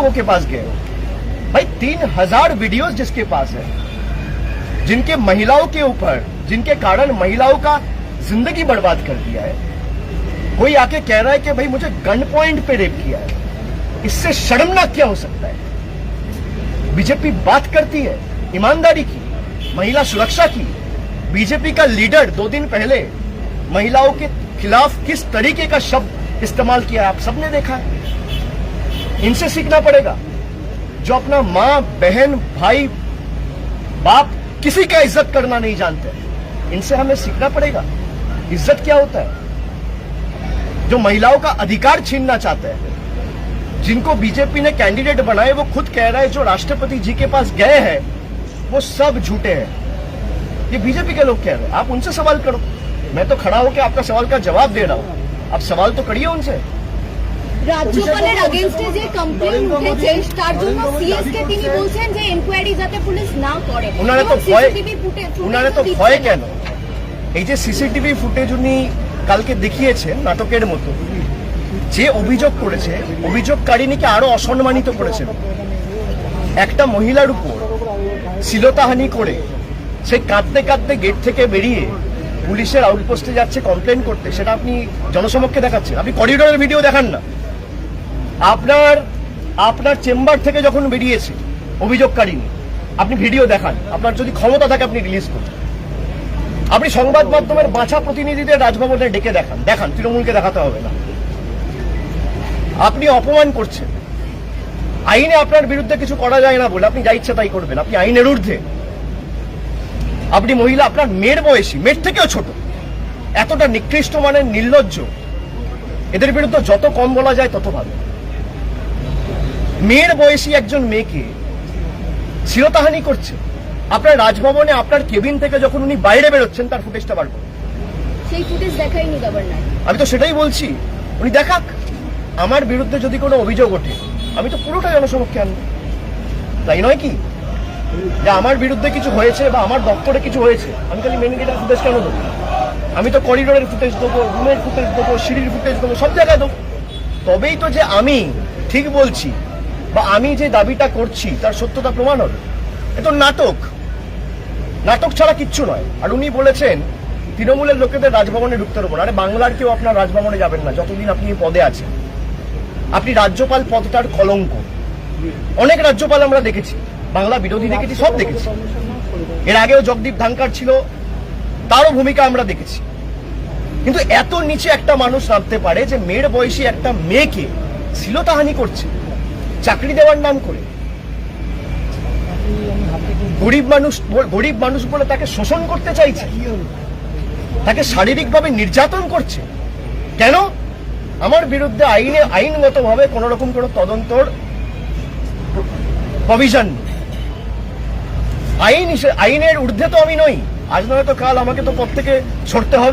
लोगों के पास गए हो? भाई 3000 वीडियोस जिसके पास है, जिनके महिलाओं के ऊपर, जिनके कारण महिलाओं का जिंदगी बर्बाद कर दिया है, कोई आके कह रहा है कि भाई मुझे गन पॉइंट पे रेप किया है, इससे शर्मनाक क्या हो सकता है? बीजेपी बात करती है ईमानदारी की, महिला सुरक्षा की। बीजेपी का लीडर 2 दिन पहले महिलाओं के खिलाफ किस तरीके का शब्द इस्तेमाल किया आप सबने देखा है। इनसे सीखना पड़ेगा, जो अपना मां, बहन, भाई, बाप किसी का इज्जत करना नहीं जानते, इनसे हमें सीखना पड़ेगा इज्जत क्या होता है। जो महिलाओं का अधिकार छीनना चाहते हैं, जिनको बीजेपी ने कैंडिडेट बनाए, वो खुद कह रहा है जो राष्ट्रपति जी के पास गए हैं वो सब झूठे हैं। ये बीजेपी के लोग कह रहे हैं, आप उनसे सवाल करो। मैं तो खड़ा होकर आपका सवाल का जवाब दे रहा हूं, आप सवाल तो करिए उनसे। রাজ্যপালের अगेंस्टे যে কমপ্লেইন উঠেছে তার জন্য সিএসকে তিনি বলছেন যে ইনকোয়ারি যাতে পুলিশ না করে। উনারে তো ভয় কেন? এই যে সিসিটিভি ফুটেজ উনি কালকে দেখিয়েছেন নাটকের মতো, যে অভিযোগ করেছে অভিযোগকারিনীকে আরো অসম্মানিত করেছেন। একটা মহিলার উপর শ্লীলতাহানি করে সে কাঁদতে কাঁদতে গেট থেকে বেরিয়ে পুলিশের আউটপোস্টে যাচ্ছে কমপ্লেন করতে, সেটা আপনি জনসমক্ষে দেখাচ্ছেন। আপনি করিডোরের ভিডিও দেখান না। আপনার চেম্বার থেকে যখন বেরিয়েছে অভিযোগকারিনী, আপনি ভিডিও দেখান। আপনার যদি ক্ষমতা থাকে আপনি রিলিজ করুন। আপনি সংবাদ মাধ্যমের বাঁচা প্রতিনিধিদের রাজভবনে ডেকে দেখান, তৃণমূলকে দেখাতে হবে না। আপনি অপমান করছেন। আইনে আপনার বিরুদ্ধে কিছু করা যায় না বলে আপনি যা ইচ্ছা তাই করবেন, আপনি আইনের ঊর্ধ্বে। আপনি মহিলা, আপনার মেয়ের বয়সী, মেয়ের থেকেও ছোট, এতটা নিকৃষ্ট মানের নির্লজ্জ, এদের বিরুদ্ধে যত কম বলা যায় তত ভালো। মেয়ের বয়সী একজন মেয়েকে শ্লীলতাহানি করছে আপনার রাজভবনে, আপনার কেবিন থেকে যখন উনি বাইরে বেরোচ্ছেন তার ফুটেজটা বার করুন। সেই ফুটেজ দেখাইনি গভর্নর। আমি তো সেটাই বলছি, উনি দেখাক। আমার বিরুদ্ধে যদি কোনো অভিযোগ ওঠে আমি তো পুরোটা জনসমক্ষে আনবো, তাই নয় কি? যে আমার বিরুদ্ধে কিছু হয়েছে বা আমার দপ্তরে কিছু হয়েছে, আমি খালি মেন গেটের ফুটেজ কেন দেবো? আমি তো করিডোরের ফুটেজ দেবো, রুমের ফুটেজ দেবো, সিঁড়ির ফুটেজ দেবো, সব জায়গায় দেবো। তবেই তো যে আমি ঠিক বলছি বা আমি যে দাবিটা করছি তার সত্যতা প্রমাণ হবে। এ তো নাটক ছাড়া কিচ্ছু নয়। আর উনি বলেছেন তৃণমূলের লোকেদের রাজভবনে ঢুকতে দেবো না। আরে বাংলার কেউ আপনার রাজভবনে যাবেন না যতদিন আপনি এই পদে আছেন। আপনি রাজ্যপাল পদটার কলঙ্ক। অনেক রাজ্যপাল আমরা দেখেছি, বাংলা বিরোধী দেখেছি, সব দেখেছি। এর আগেও জগদীপ ধানকার ছিল, তারও ভূমিকা আমরা দেখেছি। কিন্তু এত নিচে একটা মানুষ নামতে পারে যে মেয়ের বয়সী একটা মেয়েকে শ্লীলতাহানি করছে চাকরি দেওয়ার নাম করে। গরিব মানুষ বলে তাকে শোষণ করতে চাইছে, তাকে শারীরিকভাবে নির্যাতন করছে। কেন? আমার বিরুদ্ধে আইনগতভাবে কোন রকম কোন তদন্তর প্রভিশন নেই। আইনের ঊর্ধ্বে তো আমি নই। আজ নয়তো কাল আমাকে তো পদ থেকে সরতে হবে।